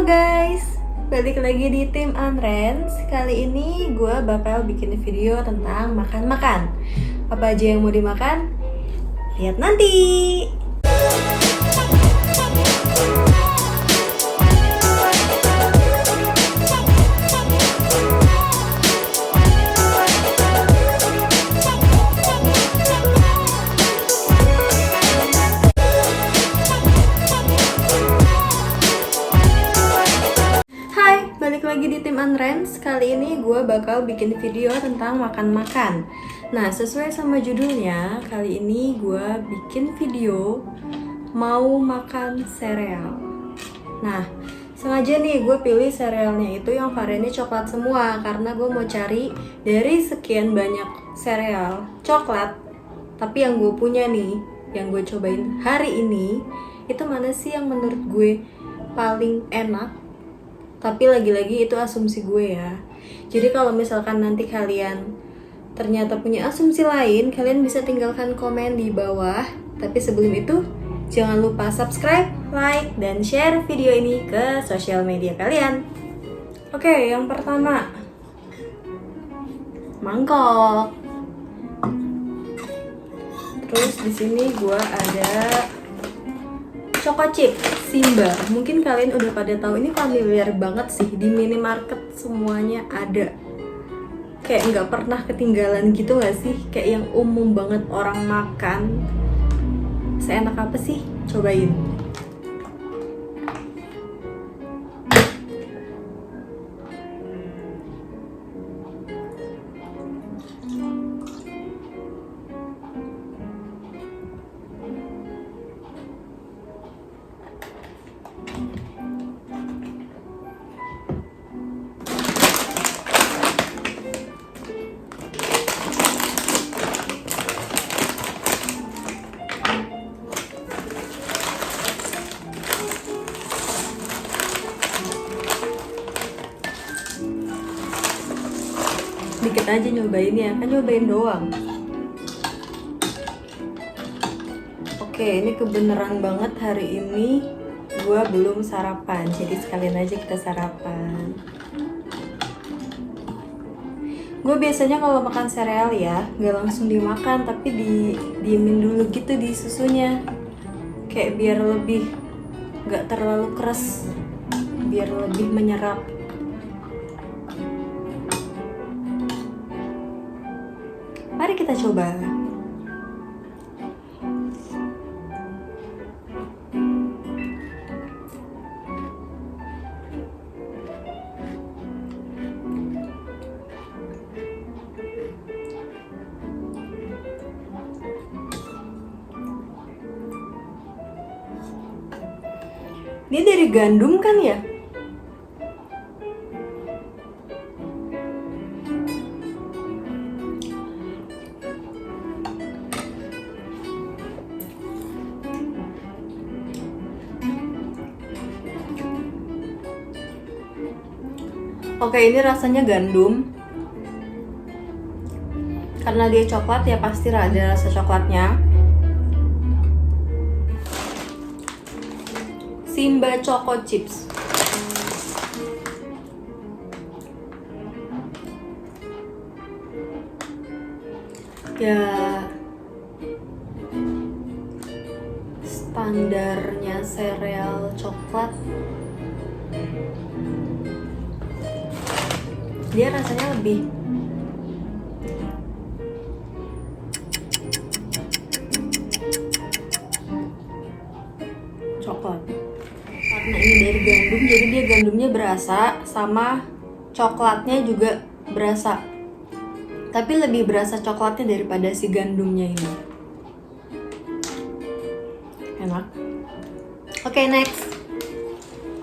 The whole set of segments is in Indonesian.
guys, balik lagi di Tim Unrens. Kali ini gue bakal bikin video tentang makan-makan. Apa aja yang mau dimakan? Lihat nanti. Balik lagi di Tim Unrens. Kali ini gue bakal bikin video tentang makan-makan. Nah, sesuai sama judulnya, kali ini gue bikin video mau makan sereal. Nah, sengaja nih gue pilih serealnya itu yang variannya coklat semua, karena gue mau cari dari sekian banyak sereal coklat, tapi yang gue punya nih, yang gue cobain hari ini, itu mana sih yang menurut gue paling enak. Tapi lagi-lagi itu asumsi gue ya. Jadi kalau misalkan nanti kalian ternyata punya asumsi lain, kalian bisa tinggalkan komen di bawah. Tapi sebelum itu, jangan lupa subscribe, like, dan share video ini ke sosial media kalian. Oke, yang pertama, mangkok. Terus di sini gue ada Choco Chip Simba. Mungkin kalian udah pada tahu, ini familiar banget sih, di minimarket semuanya ada. Kayak nggak pernah ketinggalan gitu nggak sih? Kayak yang umum banget orang makan. Seenak apa sih? Cobain. Dikit aja nyobain ya, kan nyobain doang. Oke, ini kebenaran banget hari ini gue belum sarapan, jadi sekalian aja kita sarapan. Gue biasanya kalau makan sereal ya, gak langsung dimakan, tapi diemin dulu gitu di susunya. Kayak biar lebih gak terlalu keras, biar lebih menyerap. Mari kita coba. Ini dari gandum kan ya? Oke, ini rasanya gandum. Karena dia coklat ya pasti ada rasa coklatnya. Simba Choco Chips. Ya, standarnya sereal coklat. Dia rasanya lebih coklat. Karena ini dari gandum, jadi dia gandumnya berasa, sama coklatnya juga berasa. Tapi lebih berasa coklatnya daripada si gandumnya ini. Enak. Oke, next.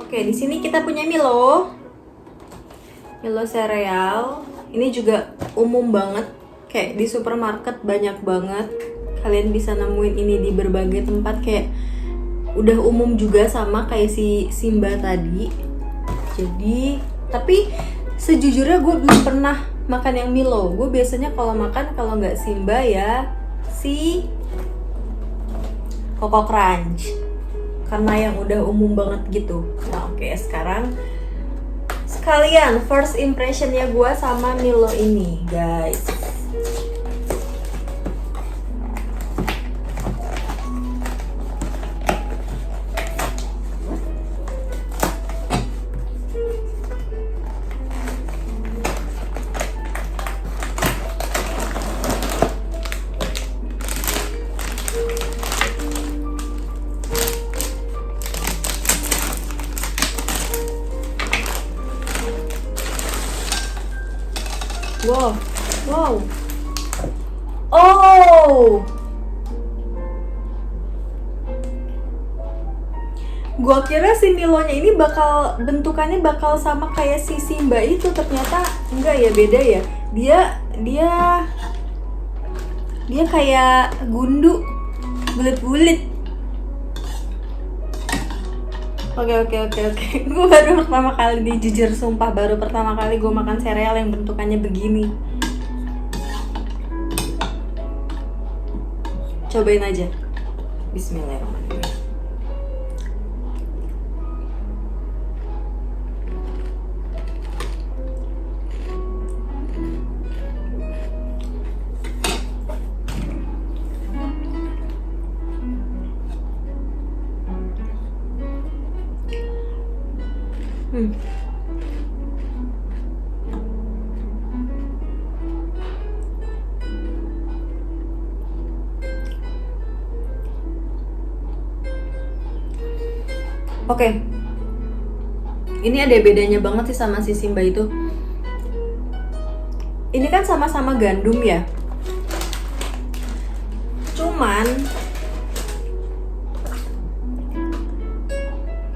Oke, di sini kita punya Milo. Milo sereal. Ini juga umum banget. Kayak di supermarket banyak banget. Kalian bisa nemuin ini di berbagai tempat, kayak udah umum juga sama kayak si Simba tadi. Jadi, tapi sejujurnya gue belum pernah makan yang Milo. Gue biasanya kalau makan, kalau nggak Simba ya si Coco Crunch. karena yang udah umum banget gitu. Nah oke, sekarang sekalian first impressionnya gue sama Milo ini guys. Wow, wow. Oh, gua kira si Milonya ini bentukannya bakal sama kayak si Simba itu, ternyata enggak ya, beda ya. Dia kayak gundu, bulat-bulat. Oke. Gue baru pertama kali nih, jujur sumpah baru pertama kali gue makan sereal yang bentukannya begini. Cobain aja. Bismillahirrahmanirrahim. Oke. Ini ada bedanya banget sih sama si Simba itu. Ini kan sama-sama gandum ya. Cuman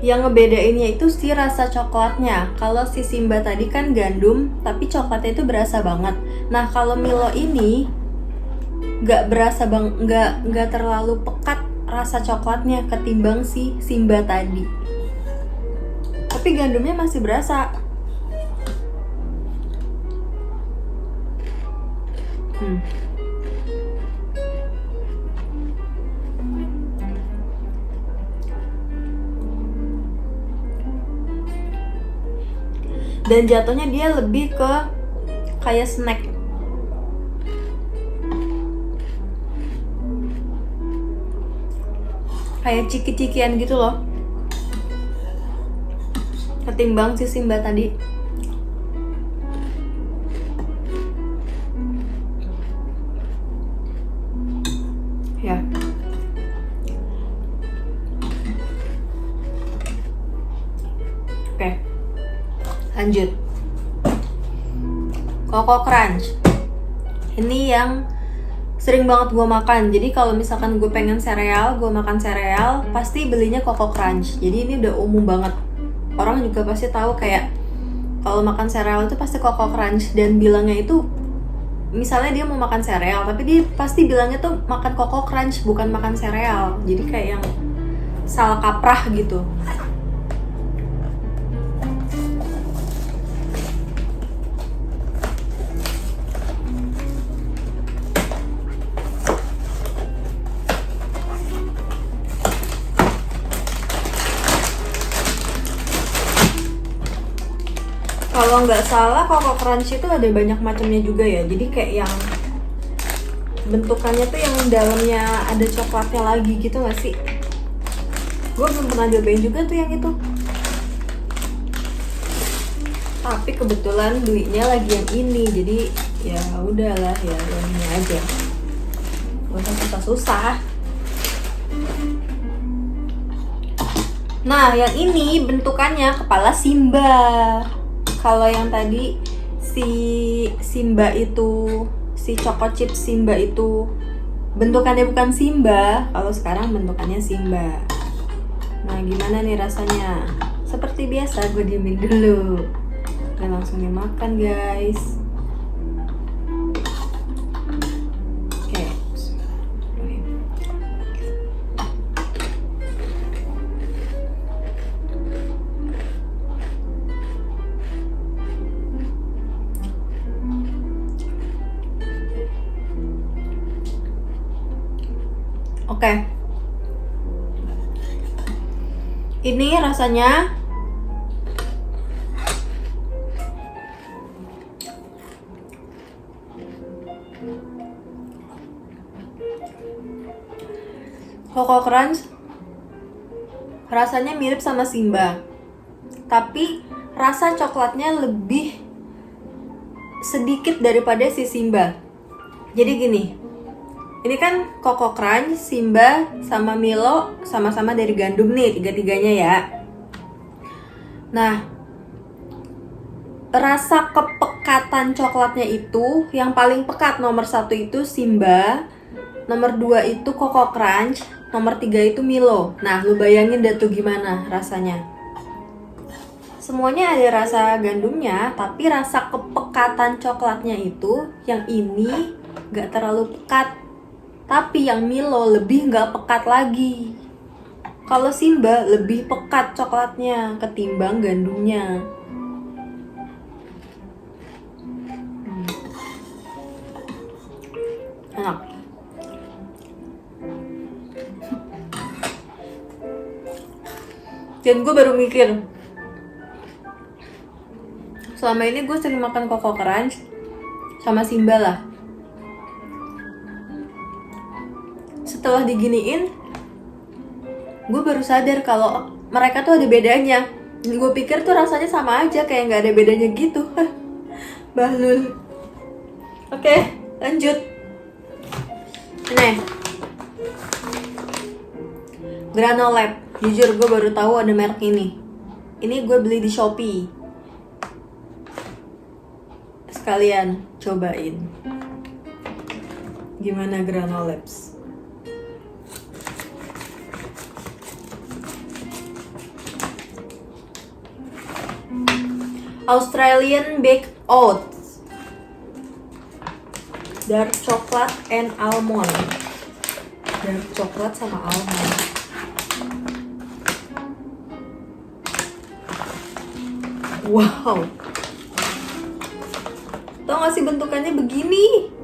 yang ngebedainnya itu si rasa coklatnya. Kalau si Simba tadi kan gandum, tapi coklatnya itu berasa banget. Nah kalau Milo ini nggak terlalu pekat rasa coklatnya ketimbang si Simba tadi. Tapi gandumnya masih berasa. Dan jatuhnya dia lebih ke kayak snack. Kayak ciki-cikian gitu loh. Ketimbang si Simba tadi. Ya. Oke. Lanjut. Coco Crunch. Ini yang sering banget gue makan. Jadi kalau misalkan gue pengen sereal, gue makan sereal, pasti belinya Coco Crunch. Jadi ini udah umum banget. Orang juga pasti tahu kayak kalau makan sereal itu pasti Coco Crunch, dan bilangnya itu misalnya dia mau makan sereal, tapi dia pasti bilangnya tuh makan Coco Crunch, bukan makan sereal. Jadi kayak yang salah kaprah gitu. Kalau nggak salah Coco Crunch itu ada banyak macamnya juga ya. Jadi kayak yang bentukannya tuh yang dalamnya ada coklatnya lagi gitu nggak sih? Gue belum pernah cobain juga tuh yang itu. Tapi kebetulan duitnya lagi yang ini, jadi ya udahlah ya yang ini aja. Gak usah susah-susah. Nah yang ini bentukannya kepala Simba. Kalau yang tadi si Simba itu, si Choco Chip Simba itu bentukannya bukan Simba, kalau sekarang bentukannya Simba. Nah gimana nih rasanya? Seperti biasa gue diemin dulu. Dan langsung dimakan guys. Oke. Oke. Ini rasanya Koko Crunch rasanya mirip sama Simba, tapi rasa coklatnya lebih sedikit daripada si Simba. Jadi gini, ini kan Koko Crunch, Simba, sama Milo sama-sama dari gandum nih, tiga-tiganya ya. Nah, rasa kepekatan coklatnya itu yang paling pekat nomor 1 itu Simba, nomor 2 itu Koko Crunch, nomor 3 itu Milo. Nah, lu bayangin deh tuh gimana rasanya. Semuanya ada rasa gandumnya, tapi rasa kepekatan coklatnya itu yang ini gak terlalu pekat. Tapi yang Milo lebih gak pekat lagi. Kalau Simba lebih pekat coklatnya ketimbang gandumnya. Enak. Dan gue baru mikir, selama ini gue sering makan Koko Crunch sama Simba lah. Setelah diginiin, gue baru sadar kalau mereka tuh ada bedanya. Gue pikir tuh rasanya sama aja, kayak nggak ada bedanya gitu. Bahlul. Oke, lanjut. Nih, Granolab. Jujur gue baru tahu ada merek ini. Ini gue beli di Shopee. Sekalian cobain. Gimana Granolabs? Australian Baked Oats, dark chocolate and almond. Dark coklat sama almond. Wow. Tau gak sih bentukannya begini?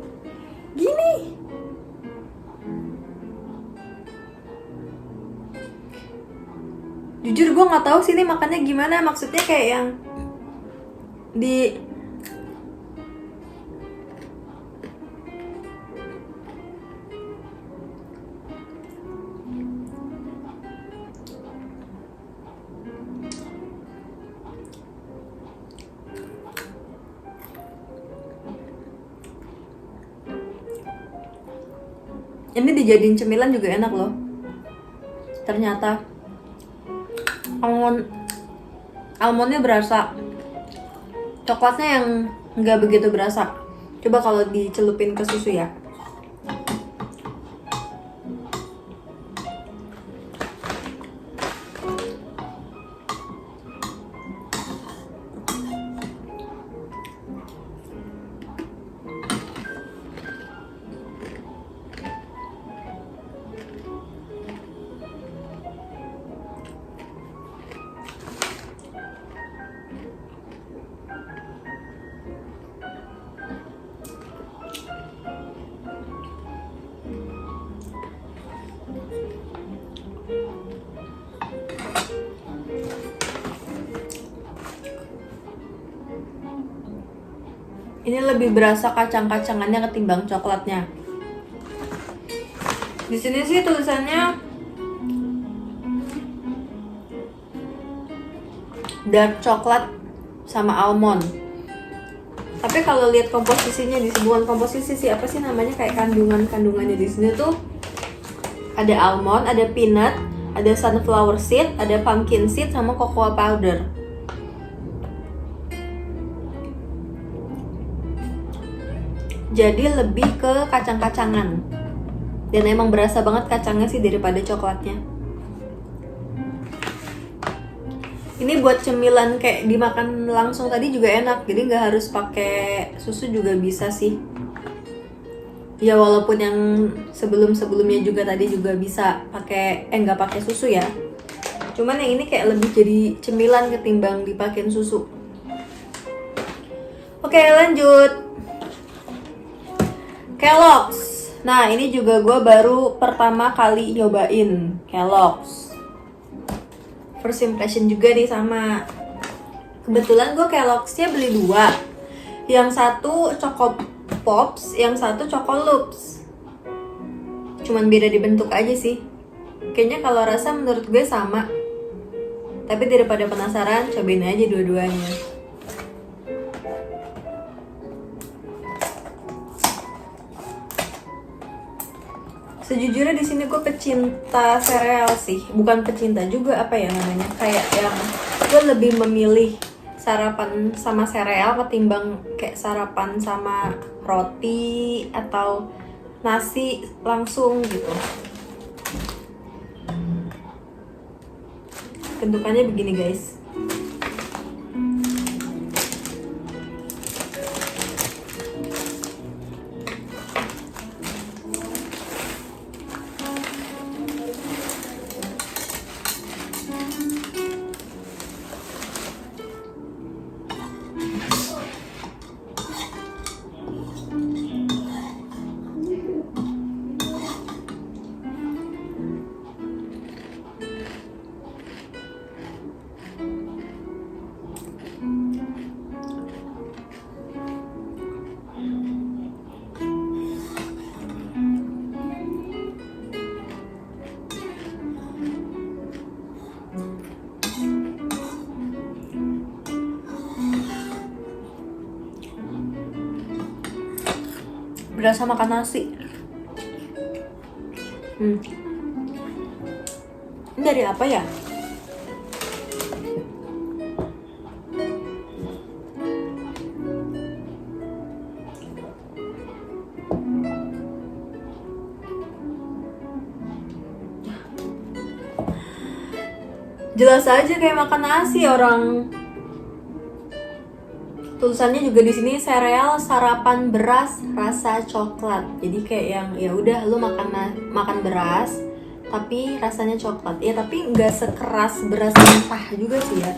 Gini. Jujur gue gak tahu sih ini makannya gimana. Maksudnya kayak yang di ini dijadiin cemilan juga enak loh. Ternyata almondnya berasa, coklatnya yang nggak begitu berasa. Coba kalau dicelupin ke susu ya. Ini lebih berasa kacang-kacangannya ketimbang coklatnya. Di sini sih tulisannya dark coklat sama almond. Tapi kalau lihat komposisinya, di bukan komposisi sih, apa sih namanya, kayak kandungannya di sini tuh ada almond, ada peanut, ada sunflower seed, ada pumpkin seed sama cocoa powder. Jadi lebih ke kacang-kacangan. Dan emang berasa banget kacangnya sih daripada coklatnya. Ini buat cemilan kayak dimakan langsung tadi juga enak. Jadi nggak harus pakai susu juga bisa sih. Ya walaupun yang sebelumnya juga tadi juga bisa pakai nggak pakai susu ya. Cuman yang ini kayak lebih jadi cemilan ketimbang dipakein susu. Oke, lanjut. Kellogg's. Nah, ini juga gue baru pertama kali nyobain Kellogg's. first impression juga nih sama. Kebetulan gue Kellogg's-nya beli 2. Yang satu Choco Pops, yang satu Choco Loops. Cuman beda di bentuk aja sih. Kayaknya kalau rasa menurut gue sama. Tapi daripada penasaran, cobain aja dua-duanya. Sejujurnya di sini gue pecinta sereal sih, bukan pecinta juga apa ya namanya, kayak yang gue lebih memilih sarapan sama sereal ketimbang kayak sarapan sama roti atau nasi langsung gitu. Bentukannya begini guys. Berasa makan nasi. Ini dari apa ya? Jelas aja kayak makan nasi orang. Tulisannya juga di sini sereal sarapan beras rasa coklat. Jadi kayak yang ya udah lu makan beras tapi rasanya coklat. Ya tapi nggak sekeras beras mentah juga sih ya.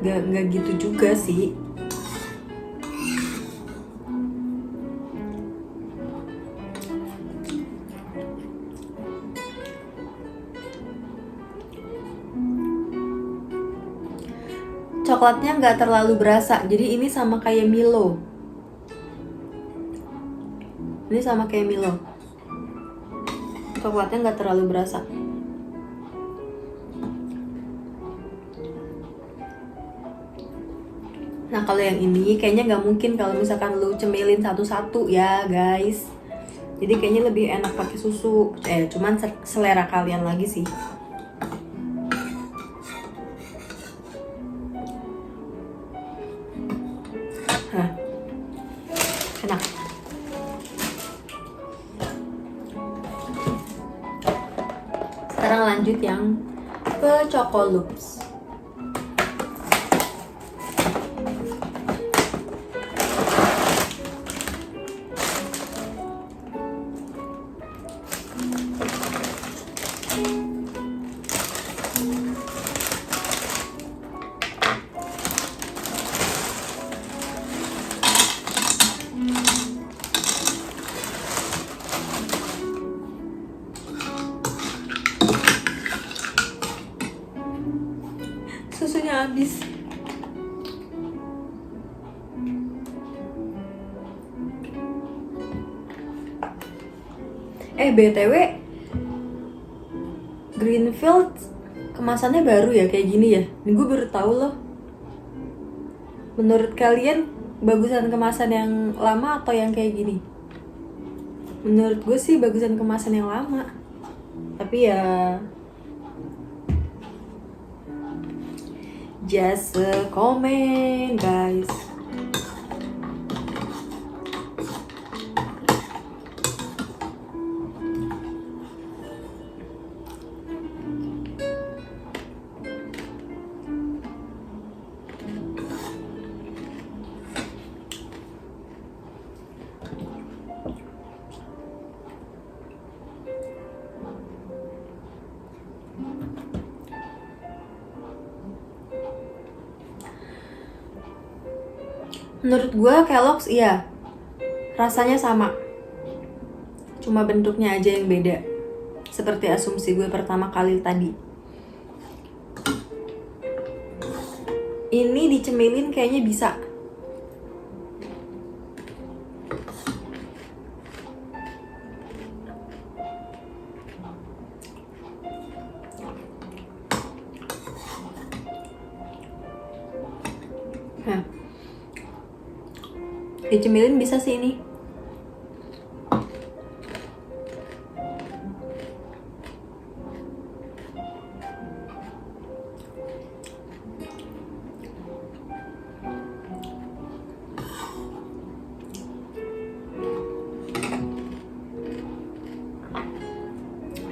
Nggak gitu juga sih. Coklatnya nggak terlalu berasa, jadi ini sama kayak Milo. Ini sama kayak Milo. Coklatnya nggak terlalu berasa. Nah kalau yang ini kayaknya nggak mungkin kalau misalkan lu cemilin satu-satu ya guys. Jadi kayaknya lebih enak pakai susu. Cuman selera kalian lagi sih. Enak. Sekarang lanjut yang ke Choco Loops. Susunya habis. BTW Greenfield kemasannya baru ya kayak gini ya. Ini gue baru tahu loh. Menurut kalian bagusan kemasan yang lama atau yang kayak gini? Menurut gue sih bagusan kemasan yang lama. Tapi ya just a comment guys. Menurut gue Kellogg's iya, rasanya sama, cuma bentuknya aja yang beda. Seperti asumsi gue pertama kali tadi. ini dicemilin kayaknya bisa. Nah, dicemilin bisa sih ini.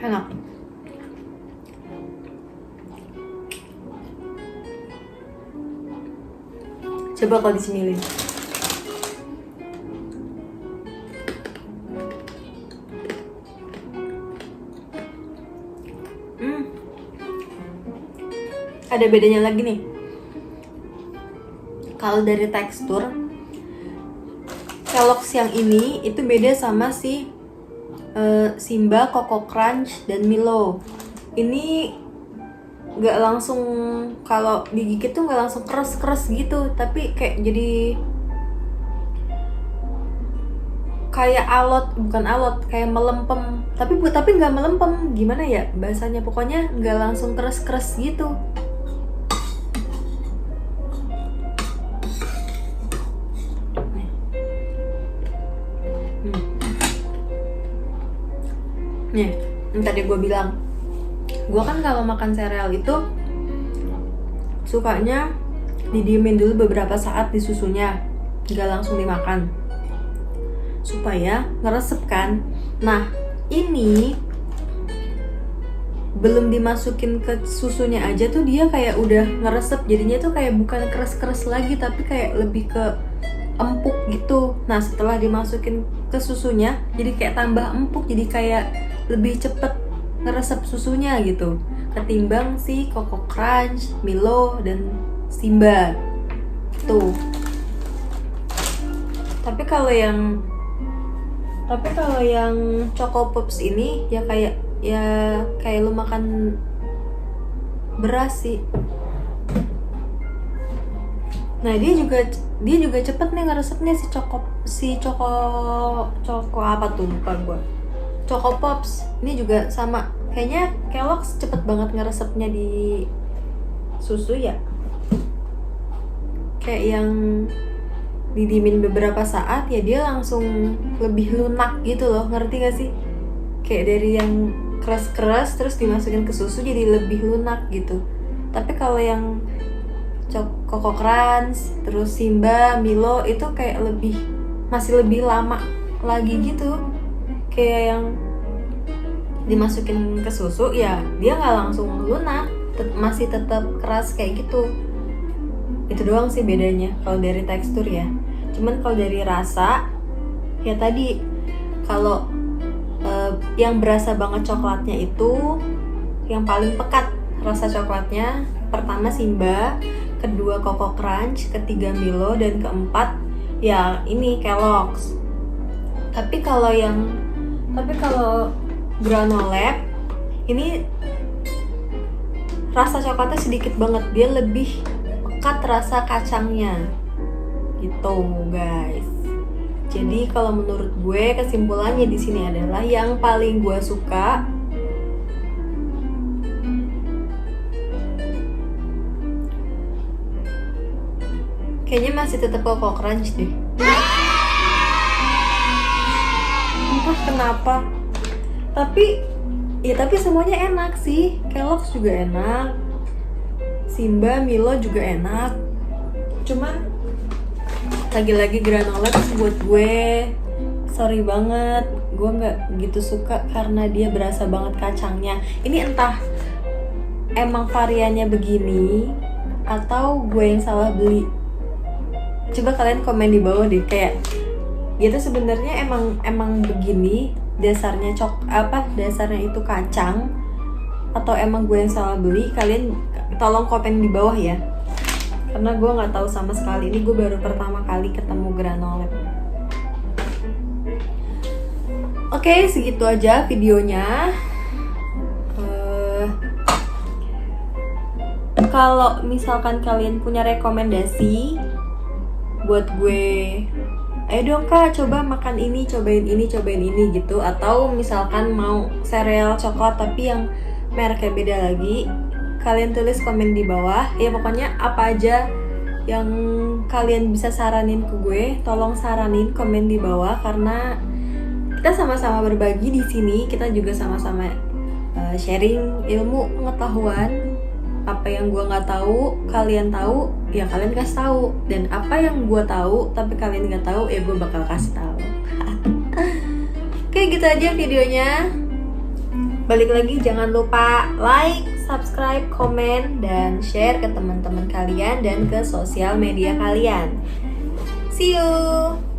Enak. Coba kalau dicemilin. Ada bedanya lagi nih. Kalau dari tekstur, Kellogg's yang ini itu beda sama si Simba, Coco Crunch, dan Milo. Ini nggak langsung, kalau digigit tuh nggak langsung keras gitu, tapi kayak jadi kayak bukan alot, kayak melempem. Tapi nggak melempem, gimana ya bahasanya? Pokoknya nggak langsung keras gitu. Nih, yang tadi gue bilang, gue kan kalau makan sereal itu sukanya didiemin dulu beberapa saat di susunya, nggak langsung dimakan, supaya ngeresep kan. Nah, ini belum dimasukin ke susunya aja tuh dia kayak udah ngeresep, jadinya tuh kayak bukan keras lagi, tapi kayak lebih ke empuk gitu. Nah, setelah dimasukin ke susunya jadi kayak tambah empuk, jadi kayak lebih cepet ngeresep susunya gitu, ketimbang si Coco Crunch, Milo, dan Simba tuh. Tapi kalau yang Choco Pops ini ya kayak lu makan beras sih. Nah, dia juga cepet nih ngeresepnya si Choco apa tuh, lupa gue. Choco Pops ini juga sama, kayaknya Kellogg's cepet banget ngeresepnya di susu ya, kayak yang didiemin beberapa saat ya dia langsung lebih lunak gitu loh, ngerti gak sih? Kayak dari yang keras terus dimasukin ke susu jadi lebih lunak gitu. Tapi kalau yang Coco Crunch, terus Simba, Milo itu kayak masih lebih lama lagi gitu. Kayak yang dimasukin ke susu ya dia nggak langsung lunak, masih tetap keras kayak gitu. Itu doang sih bedanya kalau dari tekstur ya. Cuman kalau dari rasa ya tadi, kalau yang berasa banget coklatnya itu yang paling pekat rasa coklatnya, pertama Simba, kedua Coco Crunch, ketiga Milo, dan keempat ya ini Kellogg's. Tapi kalau Granola ini rasa coklatnya sedikit banget, dia lebih pekat rasa kacangnya gitu guys. Jadi kalau menurut gue kesimpulannya di sini adalah yang paling gue suka kayaknya masih tetap Coco Crunch deh. Entah kenapa. Tapi semuanya enak sih. Kellogg's juga enak, Simba, Milo juga enak. Cuman lagi-lagi granola buat gue, sorry banget, gue nggak gitu suka karena dia berasa banget kacangnya. Ini entah emang variannya begini atau gue yang salah beli. Coba kalian komen di bawah deh, kayak dia tuh sebenarnya emang begini dasarnya dasarnya itu kacang, atau emang gue yang salah beli. Kalian tolong komen di bawah ya, karena gue nggak tahu sama sekali. Ini gue baru pertama kali ketemu granola. Oke, segitu aja videonya. Kalau misalkan kalian punya rekomendasi buat gue, ayo dong kak coba makan ini, cobain ini gitu. Atau misalkan mau sereal coklat tapi yang mereknya beda lagi, kalian tulis komen di bawah. Ya pokoknya apa aja yang kalian bisa saranin ke gue, tolong saranin, komen di bawah. Karena kita sama-sama berbagi di sini, kita juga sama-sama sharing ilmu pengetahuan. Apa yang gue nggak tahu, kalian tahu, ya kalian kasih tahu. Dan apa yang gue tahu tapi kalian nggak tahu, ya gue bakal kasih tahu. Oke, gitu aja videonya. Balik lagi, jangan lupa like, subscribe, komen, dan share ke teman-teman kalian dan ke sosial media kalian. See you.